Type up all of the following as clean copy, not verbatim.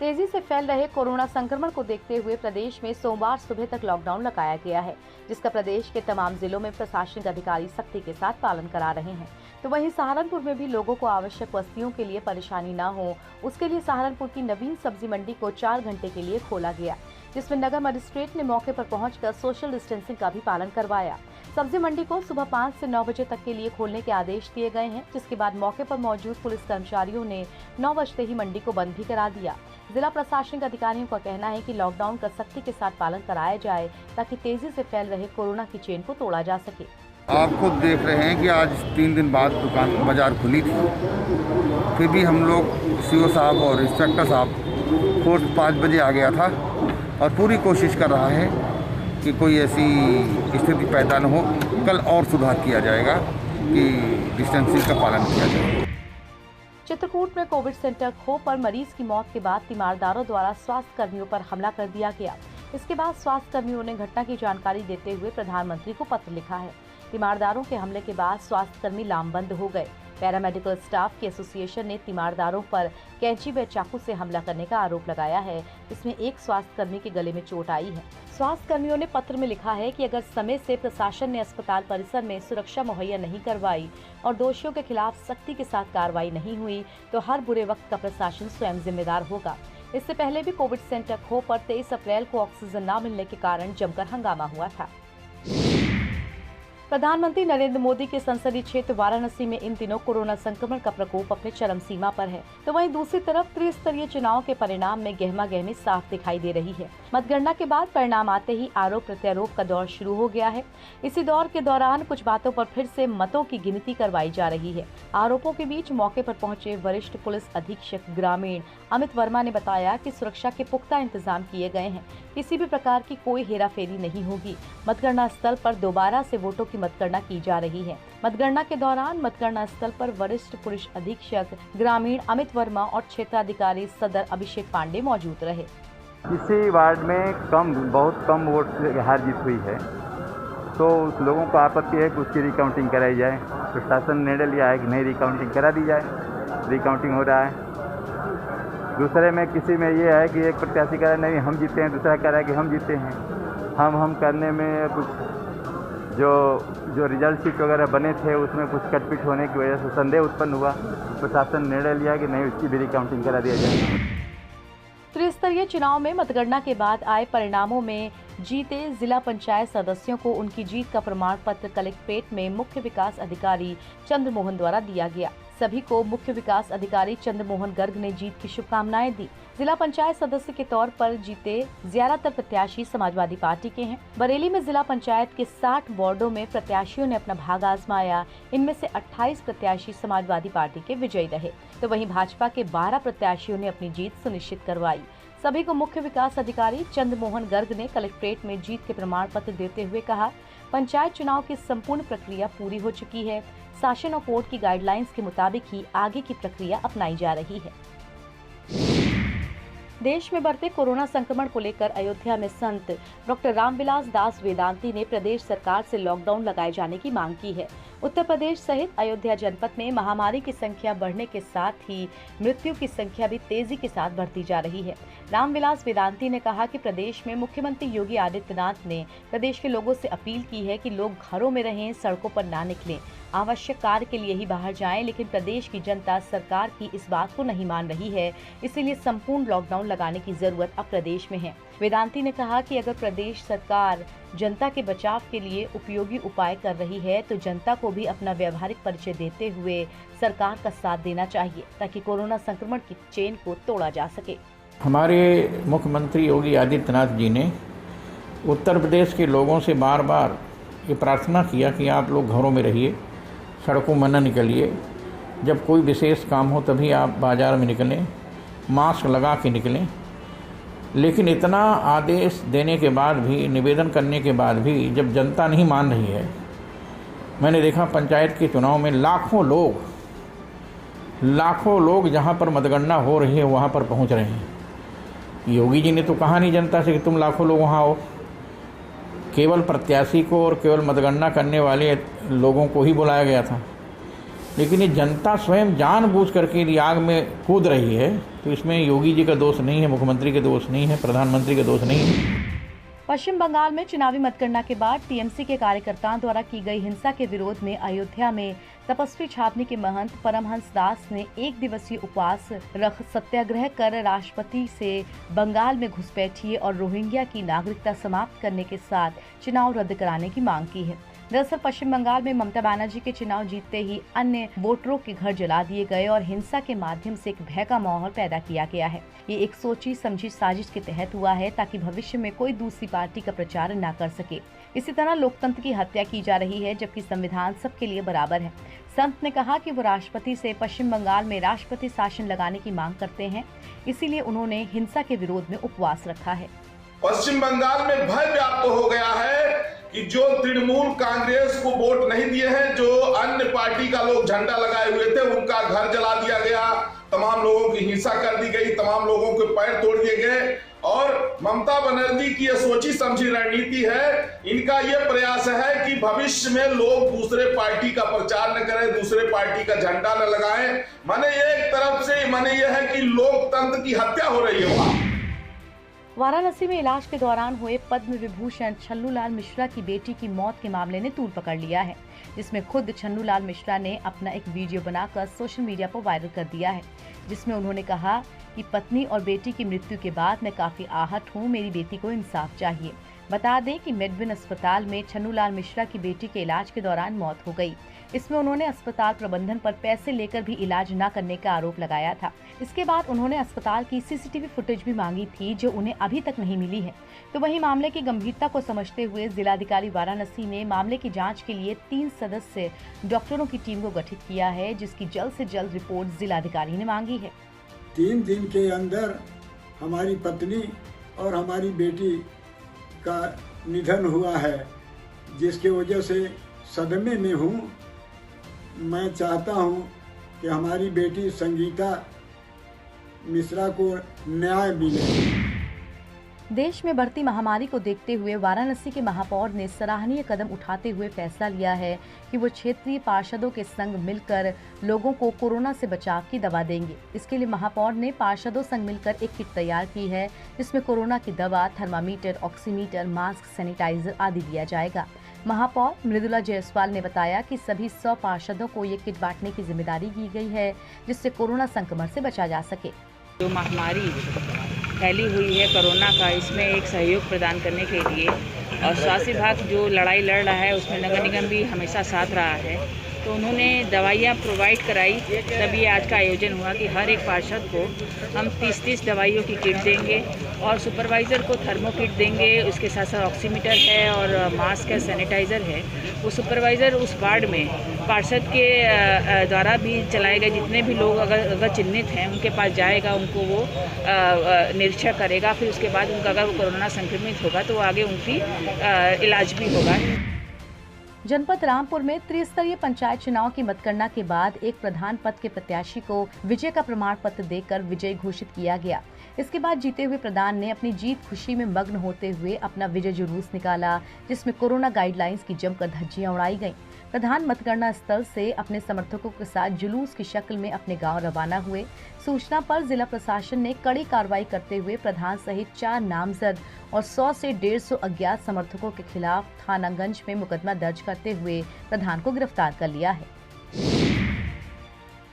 तेजी से फैल रहे कोरोना संक्रमण को देखते हुए प्रदेश में सोमवार सुबह तक लॉकडाउन लगाया गया है, जिसका प्रदेश के तमाम जिलों में प्रशासनिक अधिकारी सख्ती के साथ पालन करा रहे हैं। तो वहीं सहारनपुर में भी लोगों को आवश्यक वस्तुओं के लिए परेशानी न हो, उसके लिए सहारनपुर की नवीन सब्जी मंडी को 4 घंटे के लिए खोला गया, जिसमें नगर मजिस्ट्रेट ने मौके पर पहुंचकर सोशल डिस्टेंसिंग का भी पालन करवाया। सब्जी मंडी को सुबह 5 से 9 बजे तक के लिए खोलने के आदेश दिए गए हैं, जिसके बाद मौके पर मौजूद पुलिस कर्मचारियों ने 9 बजते ही मंडी को बंद भी करा दिया। जिला प्रशासनिक अधिकारियों का कहना है कि लॉकडाउन का सख्ती के साथ पालन कराया जाए ताकि तेजी से फैल रहे कोरोना की चेन को तोड़ा जा सके। आप खुद देख रहे हैं कि आज 3 दिन बाद दुकान बाजार खुली थी, फिर भी हम लोग सीओ साहब और इंस्पेक्टर साहब कोर्ट 5 बजे आ गया था और पूरी कोशिश कर रहा है कि कोई ऐसी स्थिति पैदा न हो। कल और सुधार किया जाएगा कि डिस्टेंसिंग का पालन किया जाए। चित्रकूट में कोविड सेंटर खो पर मरीज की मौत के बाद तीमारदारों द्वारा स्वास्थ्य कर्मियों पर हमला कर दिया गया। इसके बाद स्वास्थ्य कर्मियों ने घटना की जानकारी देते हुए प्रधानमंत्री को पत्र लिखा है। तीमारदारों के हमले के बाद स्वास्थ्य कर्मी लामबंद हो गए। पैरामेडिकल स्टाफ की एसोसिएशन ने तीमारदारों पर कैंची व चाकू से हमला करने का आरोप लगाया है। इसमें एक स्वास्थ्य कर्मी के गले में चोट आई है। स्वास्थ्य कर्मियों ने पत्र में लिखा है कि अगर समय से प्रशासन ने अस्पताल परिसर में सुरक्षा मुहैया नहीं करवाई और दोषियों के खिलाफ सख्ती के साथ कार्रवाई नहीं हुई तो हर बुरे वक्त का प्रशासन स्वयं जिम्मेदार होगा। इससे पहले भी कोविड सेंटर खो पर 23 अप्रैल को ऑक्सीजन न मिलने के कारण जमकर हंगामा हुआ था। प्रधानमंत्री नरेंद्र मोदी के संसदीय क्षेत्र वाराणसी में इन दिनों कोरोना संक्रमण का प्रकोप अपने चरम सीमा पर है, तो वहीं दूसरी तरफ त्रिस्तरीय चुनाव के परिणाम में गहमागहमी साफ दिखाई दे रही है। मतगणना के बाद परिणाम आते ही आरोप प्रत्यारोप का दौर शुरू हो गया है। इसी दौर के दौरान कुछ बातों पर फिर से मतों की गिनती करवाई जा रही है। आरोपों के बीच मौके पर पहुंचे वरिष्ठ पुलिस अधीक्षक ग्रामीण अमित वर्मा ने बताया कि सुरक्षा के पुख्ता इंतजाम किए गए हैं, किसी भी प्रकार की कोई हेराफेरी नहीं होगी। मतगणना स्थल पर दोबारा से वोटों की मतगणना की जा रही है। मतगणना के दौरान मतगणना स्थल पर वरिष्ठ पुलिस अधीक्षक ग्रामीण अमित वर्मा और क्षेत्राधिकारी सदर अभिषेक पांडे मौजूद रहे। किसी वार्ड में बहुत कम वोट से हार जीत हुई है, तो उस लोगों को आपत्ति है कि उसकी रिकाउंटिंग कराई जाए। प्रशासन ने निर्णय लिया है कि नहीं, रिकाउंटिंग करा दी जाए। रिकाउंटिंग हो रहा है। दूसरे में किसी में ये है कि एक प्रत्याशी कह रहा है नहीं हम जीते हैं, दूसरा कह रहा है कि हम जीते हैं। हम करने में कुछ जो रिजल्ट शीट वगैरह बने थे उसमें कुछ कटपिट होने की वजह से संदेह उत्पन्न हुआ। प्रशासन ने निर्णय लिया कि नहीं, उसकी भी रिकाउंटिंग करा दिया जाए। त्रिस्तरीय चुनाव में मतगणना के बाद आए परिणामों में जीते जिला पंचायत सदस्यों को उनकी जीत का प्रमाण पत्र कलेक्ट्रेट में मुख्य विकास अधिकारी चंद्रमोहन द्वारा दिया गया। सभी को मुख्य विकास अधिकारी चंद्रमोहन गर्ग ने जीत की शुभकामनाएं दी। जिला पंचायत सदस्य के तौर पर जीते ज्यादातर प्रत्याशी समाजवादी पार्टी के हैं। बरेली में जिला पंचायत के 60 वार्डों में प्रत्याशियों ने अपना भाग आजमाया। इनमें से 28 प्रत्याशी समाजवादी पार्टी के विजयी रहे, तो वहीं भाजपा के 12 प्रत्याशियों ने अपनी जीत सुनिश्चित करवाई। सभी को मुख्य विकास अधिकारी चंद्रमोहन गर्ग ने कलेक्ट्रेट में जीत के प्रमाण पत्र देते हुए कहा, पंचायत चुनाव की संपूर्ण प्रक्रिया पूरी हो चुकी है। शासन और कोर्ट की गाइडलाइंस के मुताबिक ही आगे की प्रक्रिया अपनाई जा रही है। देश में बढ़ते कोरोना संक्रमण को लेकर अयोध्या में संत डॉक्टर रामविलास दास वेदांती ने प्रदेश सरकार से लॉकडाउन लगाए जाने की मांग की है। उत्तर प्रदेश सहित अयोध्या जनपद में महामारी की संख्या बढ़ने के साथ ही मृत्यु की संख्या भी तेजी के साथ बढ़ती जा रही है। रामविलास वेदांती ने कहा कि प्रदेश में मुख्यमंत्री योगी आदित्यनाथ ने प्रदेश के लोगों से अपील की है कि लोग घरों में रहें, सड़कों पर ना निकलें, आवश्यक कार्य के लिए ही बाहर जाएं, लेकिन प्रदेश की जनता सरकार की इस बात को नहीं मान रही है। इसीलिए संपूर्ण लॉकडाउन लगाने की जरूरत अब प्रदेश में है। वेदांती ने कहा कि अगर प्रदेश सरकार जनता के बचाव के लिए उपयोगी उपाय कर रही है तो जनता को भी अपना व्यवहारिक परिचय देते हुए सरकार का साथ देना चाहिए ताकि कोरोना संक्रमण की चेन को तोड़ा जा सके। हमारे मुख्यमंत्री योगी आदित्यनाथ जी ने उत्तर प्रदेश के लोगों से बार बार ये प्रार्थना किया कि आप लोग घरों में रहिए, सड़कों में न निकलिए, जब कोई विशेष काम हो तभी आप बाज़ार में निकलें, मास्क लगा के निकलें। लेकिन इतना आदेश देने के बाद भी, निवेदन करने के बाद भी जब जनता नहीं मान रही है, मैंने देखा पंचायत के चुनाव में लाखों लोग जहाँ पर मतगणना हो रही है वहाँ पर पहुँच रहे हैं। योगी जी ने तो कहा नहीं जनता से कि तुम लाखों लोग वहाँ आओ, केवल प्रत्याशी को और केवल मतगणना करने वाले लोगों को ही बुलाया गया था। लेकिन ये जनता स्वयं जानबूझ करके यदि आग में कूद रही है तो इसमें योगी जी का दोष नहीं है, मुख्यमंत्री का दोष नहीं है, प्रधानमंत्री का दोष नहीं है। पश्चिम बंगाल में चुनावी मतगणना के बाद टीएमसी के कार्यकर्ताओं द्वारा की गई हिंसा के विरोध में अयोध्या में तपस्वी छावनी के महंत परमहंस दास ने 1 दिवसीय उपवास रख सत्याग्रह कर राष्ट्रपति से बंगाल में घुसपैठिए और रोहिंग्या की नागरिकता समाप्त करने के साथ चुनाव रद्द कराने की मांग की है। दरअसल पश्चिम बंगाल में ममता बनर्जी के चुनाव जीतते ही अन्य वोटरों के घर जला दिए गए और हिंसा के माध्यम से एक भय का माहौल पैदा किया गया है। ये एक सोची समझी साजिश के तहत हुआ है ताकि भविष्य में कोई दूसरी पार्टी का प्रचार न कर सके। इसी तरह लोकतंत्र की हत्या की जा रही है, जबकि संविधान सबके लिए बराबर है। संत ने कहा कि वो राष्ट्रपति से पश्चिम बंगाल में राष्ट्रपति शासन लगाने की मांग करते हैं, इसीलिए उन्होंने हिंसा के विरोध में उपवास रखा है। पश्चिम बंगाल में भय व्याप्त हो गया है कि जो तृणमूल कांग्रेस को वोट नहीं दिए हैं, जो अन्य पार्टी का लोग झंडा लगाए हुए थे, उनका घर जला दिया गया, तमाम लोगों की हिंसा कर दी गई, तमाम लोगों के पैर तोड़ दिए गए। और ममता बनर्जी की यह सोची समझी रणनीति है, इनका यह प्रयास है कि भविष्य में लोग दूसरे पार्टी का प्रचार न करें, दूसरे पार्टी का झंडा न लगाएं। माने एक तरफ से माने यह है कि लोकतंत्र की हत्या हो रही है। वहां वाराणसी में इलाज के दौरान हुए पद्म विभूषण छन्नूलाल मिश्रा की बेटी की मौत के मामले ने तूल पकड़ लिया है, जिसमें खुद छन्नूलाल मिश्रा ने अपना एक वीडियो बनाकर सोशल मीडिया पर वायरल कर दिया है, जिसमें उन्होंने कहा कि पत्नी और बेटी की मृत्यु के बाद मैं काफी आहत हूँ, मेरी बेटी को इंसाफ चाहिए। बता दें कि मेडविन अस्पताल में छन्नूलाल मिश्रा की बेटी के इलाज के दौरान मौत हो गई। इसमें उन्होंने अस्पताल प्रबंधन पर पैसे लेकर भी इलाज न करने का आरोप लगाया था। इसके बाद उन्होंने अस्पताल की सीसीटीवी फुटेज भी मांगी थी, जो उन्हें अभी तक नहीं मिली है। तो वहीं मामले की गंभीरता को समझते हुए जिलाधिकारी वाराणसी ने मामले की जांच के लिए 3 सदस्य डॉक्टरों की टीम को गठित किया है, जिसकी जल्द से जल्द रिपोर्ट जिलाधिकारी ने मांगी है। 3 दिन के अंदर हमारी पत्नी और हमारी बेटी का निधन हुआ है, जिसके वजह से सदमे में हूँ। मैं चाहता हूँ कि हमारी बेटी संगीता मिश्रा को न्याय मिले। देश में बढ़ती महामारी को देखते हुए वाराणसी के महापौर ने सराहनीय कदम उठाते हुए फैसला लिया है कि वो क्षेत्रीय पार्षदों के संग मिलकर लोगों को कोरोना से बचाव की दवा देंगे। इसके लिए महापौर ने पार्षदों संग मिलकर एक किट तैयार की है, जिसमें कोरोना की दवा, थर्मामीटर, ऑक्सीमीटर, मास्क, सैनिटाइजर आदि दिया जाएगा। महापौर मृदुला जायसवाल ने बताया कि सभी 100 पार्षदों को ये किट बांटने की जिम्मेदारी की गई है, जिससे कोरोना संक्रमण से बचा जा सके। जो महामारी फैली हुई है कोरोना का, इसमें एक सहयोग प्रदान करने के लिए और स्वास्थ्य विभाग जो लड़ाई लड़ रहा है उसमें नगर निगम भी हमेशा साथ रहा है, तो उन्होंने दवाइयाँ प्रोवाइड कराई। तभी आज का आयोजन हुआ कि हर एक पार्षद को हम 30-30 दवाइयों की किट देंगे और सुपरवाइज़र को थर्मो किट देंगे। उसके साथ साथ ऑक्सीमीटर है और मास्क है, सैनिटाइज़र है। वो सुपरवाइज़र उस वार्ड में पार्षद के द्वारा भी चलाए गए जितने भी लोग अगर चिन्हित हैं उनके पास जाएगा, उनको वो निरीक्षण करेगा। फिर उसके बाद उनका अगर वो कोरोना संक्रमित होगा तो आगे उनकी इलाज भी होगा। जनपद रामपुर में त्रिस्तरीय पंचायत चुनाव की मतगणना के बाद एक प्रधान पद के प्रत्याशी को विजय का प्रमाण पत्र देकर विजयी घोषित किया गया। इसके बाद जीते हुए प्रधान ने अपनी जीत खुशी में मग्न होते हुए अपना विजय जुलूस निकाला, जिसमें कोरोना गाइडलाइंस की जमकर धज्जियां उड़ाई गईं। प्रधान मतगणना स्थल से अपने समर्थकों के साथ जुलूस की शक्ल में अपने गांव रवाना हुए। सूचना पर जिला प्रशासन ने कड़ी कार्रवाई करते हुए प्रधान सहित 4 नामजद और 100 से 150 अज्ञात समर्थकों के खिलाफ थानागंज में मुकदमा दर्ज करते हुए प्रधान को गिरफ्तार कर लिया है।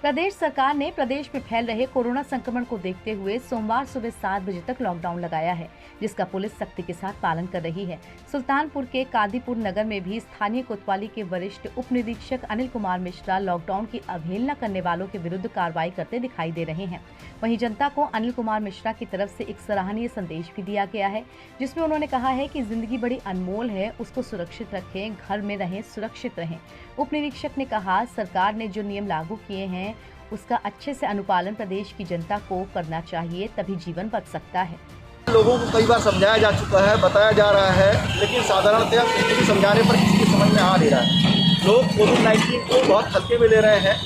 प्रदेश सरकार ने प्रदेश में फैल रहे कोरोना संक्रमण को देखते हुए सोमवार सुबह 7 बजे तक लॉकडाउन लगाया है, जिसका पुलिस सख्ती के साथ पालन कर रही है। सुल्तानपुर के कादीपुर नगर में भी स्थानीय कोतवाली के वरिष्ठ उप निरीक्षक अनिल कुमार मिश्रा लॉकडाउन की अवहेलना करने वालों के विरुद्ध कार्रवाई करते दिखाई दे रहे हैं। वहीं जनता को अनिल कुमार मिश्रा की तरफ से एक सराहनीय संदेश भी दिया गया है, जिसमें उन्होंने कहा है कि जिंदगी बड़ी अनमोल है, उसको सुरक्षित रखें, घर में रहें, सुरक्षित रहें। उप निरीक्षक ने कहा, सरकार ने जो नियम लागू किए हैं उसका अच्छे से अनुपालन प्रदेश की जनता को करना चाहिए, तभी जीवन बच सकता है। लोगों को कई बार समझाया जा चुका है, बताया जा रहा है, लेकिन साधारणतया किसी भी समझाने पर किसी की समझ में आ नहीं रहा है। लोग कोविड-19 को बहुत हल्के में ले रहे हैं,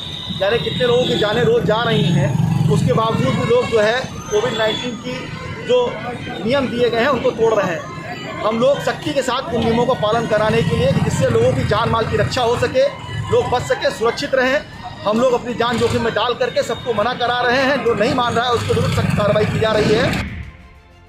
यानी कितने लोगों की जानें रोज जा रही हैं, उसके बावजूद भी लोग जो है कोविड-19 की जो नियम दिए गए हैं उनको तोड़ रहे हैं। हम लोग सख्ती के साथ उन नियमों का पालन कराने के लिए, जिससे लोगों की जान माल की रक्षा हो सके, लोग बच सके, सुरक्षित रहें, हम लोग अपनी जान जोखिम में डाल करके सबको मना करा रहे हैं। जो नहीं मान रहा है उसको जरूर सख्त कार्रवाई की जा रही है।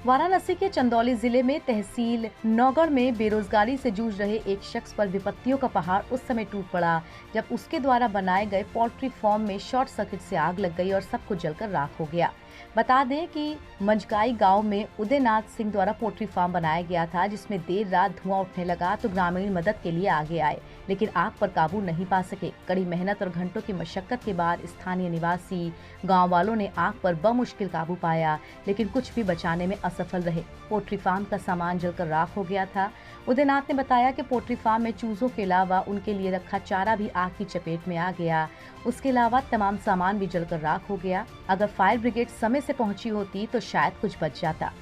वाराणसी के चंदौली जिले में तहसील नौगढ़ में बेरोजगारी से जूझ रहे एक शख्स पर विपत्तियों का पहाड़ उस समय टूट पड़ा जब उसके द्वारा बनाए गए पोल्ट्री फार्म में शॉर्ट सर्किट से आग लग गई और सब कुछ जलकर राख हो गया। बता दें कि मंजगाई गांव में उदयनाथ सिंह द्वारा पोल्ट्री फार्म बनाया गया था, जिसमें देर रात धुआं उठने लगा तो ग्रामीण मदद के लिए आगे आए, लेकिन आग पर काबू नहीं पा सके। कड़ी मेहनत और घंटों की मशक्कत के बाद स्थानीय निवासी गांव वालों ने आग पर बमुश्किल काबू पाया, लेकिन कुछ भी बचाने में असफल रहे। पोल्ट्री फार्म का सामान जलकर राख हो गया था। उदयनाथ ने बताया कि पोल्ट्री फार्म में चूजों के अलावा उनके लिए रखा चारा भी आग की चपेट में आ गया। उसके अलावा तमाम सामान भी जलकर राख हो गया। अगर फायर ब्रिगेड समय से पहुंची होती तो शायद कुछ बच जाता।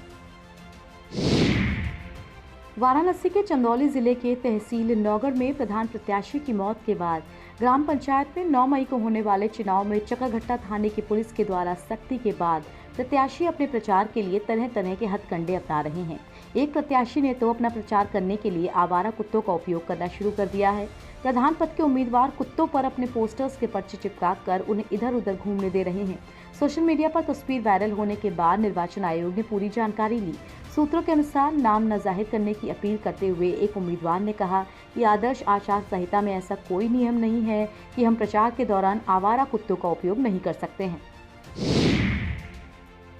वाराणसी के चंदौली जिले के तहसील नौगढ़ में प्रधान प्रत्याशी की मौत के बाद ग्राम पंचायत में 9 मई को होने वाले चुनाव में चकाघट्टा थाने की पुलिस के द्वारा सख्ती के बाद प्रत्याशी अपने प्रचार के लिए तरह तरह के हथकंडे अपना रहे हैं। एक प्रत्याशी ने तो अपना प्रचार करने के लिए आवारा कुत्तों का उपयोग करना शुरू कर दिया है। प्रधान पद के उम्मीदवार कुत्तों पर अपने पोस्टर्स के पर्चे चिपकाकर उन्हें इधर उधर घूमने दे रहे हैं। सोशल मीडिया पर तस्वीर वायरल होने के बाद निर्वाचन आयोग ने पूरी जानकारी ली। सूत्रों के अनुसार नाम न जाहिर करने की अपील करते हुए एक उम्मीदवार ने कहा कि आदर्श आचार संहिता में ऐसा कोई नियम नहीं है कि हम प्रचार के दौरान आवारा कुत्तों का उपयोग नहीं कर सकते हैं।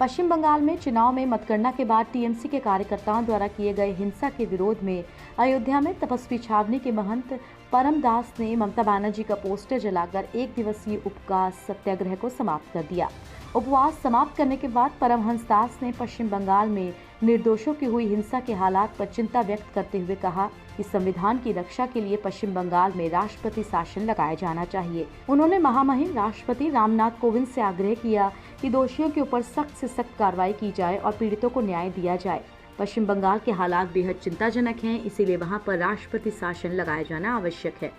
पश्चिम बंगाल में चुनाव में मतगणना के बाद टीएमसी के कार्यकर्ताओं द्वारा किए गए हिंसा के विरोध में अयोध्या में तपस्वी छावनी के महंत परमदास ने ममता बनर्जी का पोस्टर जलाकर 1 दिवसीय उपवास सत्याग्रह को समाप्त कर दिया। उपवास समाप्त करने के बाद परमहंस दास ने पश्चिम बंगाल में निर्दोषों की हुई हिंसा के हालात पर चिंता व्यक्त करते हुए कहा कि संविधान की रक्षा के लिए पश्चिम बंगाल में राष्ट्रपति शासन लगाया जाना चाहिए। उन्होंने महामहिम राष्ट्रपति रामनाथ कोविंद से आग्रह किया कि दोषियों के ऊपर सख्त से सख्त कार्रवाई की जाए और पीड़ितों को न्याय दिया जाए। पश्चिम बंगाल के हालात बेहद चिंताजनक हैं, इसीलिए वहां पर राष्ट्रपति शासन लगाया जाना आवश्यक है।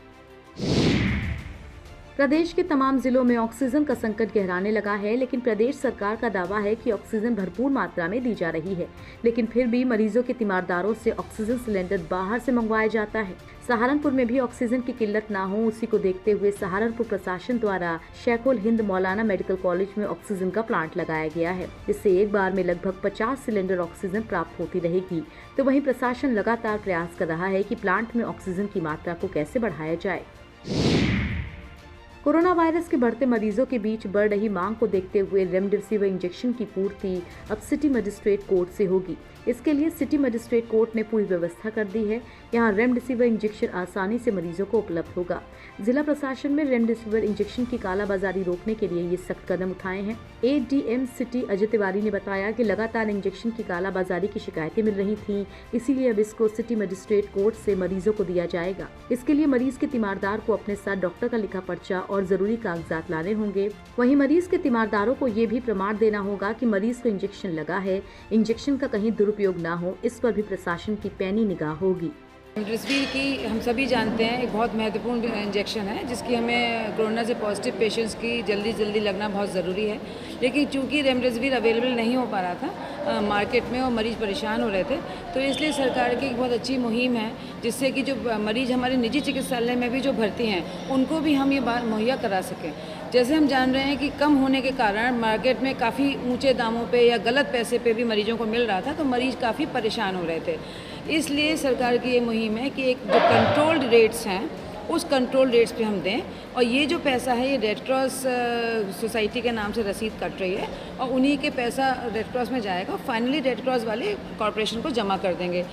प्रदेश के तमाम जिलों में ऑक्सीजन का संकट गहराने लगा है, लेकिन प्रदेश सरकार का दावा है कि ऑक्सीजन भरपूर मात्रा में दी जा रही है, लेकिन फिर भी मरीजों के तीमारदारों से ऑक्सीजन सिलेंडर बाहर से मंगवाया जाता है। सहारनपुर में भी ऑक्सीजन की किल्लत ना हो, उसी को देखते हुए सहारनपुर प्रशासन द्वारा शेखुल हिंद मौलाना मेडिकल कॉलेज में ऑक्सीजन का प्लांट लगाया गया है। इससे एक बार में लगभग 50 सिलेंडर ऑक्सीजन प्राप्त होती रहेगी। तो वहीं प्रशासन लगातार प्रयास कर रहा है कि प्लांट में ऑक्सीजन की मात्रा को कैसे बढ़ाया जाए। कोरोना वायरस के बढ़ते मरीजों के बीच बढ़ रही मांग को देखते हुए रेमडेसिविर इंजेक्शन की पूर्ति अब सिटी मजिस्ट्रेट कोर्ट से होगी। इसके लिए सिटी मजिस्ट्रेट कोर्ट ने पूरी व्यवस्था कर दी है। यहाँ रेमडेसिविर इंजेक्शन आसानी से मरीजों को उपलब्ध होगा। जिला प्रशासन में रेमडेसिविर इंजेक्शन की कालाबाजारी रोकने के लिए ये सख्त कदम उठाए हैं। एडीएम सिटी अजय तिवारी ने बताया कि लगातार इंजेक्शन की कालाबाजारी की शिकायतें मिल रही थीं, इसीलिए अब इसको सिटी मजिस्ट्रेट कोर्ट से मरीजों को दिया जाएगा। इसके लिए मरीज के तीमारदार को अपने साथ डॉक्टर का लिखा पर्चा और जरूरी कागजात लाने होंगे। वहीं मरीज के तीमारदारों को ये भी प्रमाण देना होगा कि मरीज को इंजेक्शन लगा है, इंजेक्शन का कहीं दुरुपयोग ना हो। इस पर भी प्रशासन की पैनी निगाह होगी। रेमडेसिविर की हम सभी जानते हैं एक बहुत महत्वपूर्ण इंजेक्शन है, जिसकी हमें कोरोना से पॉजिटिव पेशेंट्स की जल्दी लगना बहुत ज़रूरी है। लेकिन चूंकि रेमडेसिविर अवेलेबल नहीं हो पा रहा था मार्केट में और मरीज़ परेशान हो रहे थे, तो इसलिए सरकार की एक बहुत अच्छी मुहिम है, जिससे कि जो मरीज़ हमारे निजी चिकित्सालय में भी जो भर्ती हैं उनको भी हम ये बात मुहैया करा सकें। जैसे हम जान रहे हैं कि कम होने के कारण मार्केट में काफ़ी ऊंचे दामों पे या गलत पैसे पे भी मरीजों को मिल रहा था, तो मरीज़ काफ़ी परेशान हो रहे थे। इसलिए सरकार की ये मुहिम है कि एक जो कंट्रोल्ड रेट्स हैं उस कंट्रोल रेट्स पे हम दें, और ये जो पैसा है ये रेड क्रॉस सोसाइटी के नाम से रसीद कट रही है और उन्हीं के पैसा रेड क्रॉस में जाएगा। फाइनली रेड क्रॉस वाले कॉरपोरेशन को जमा कर देंगे।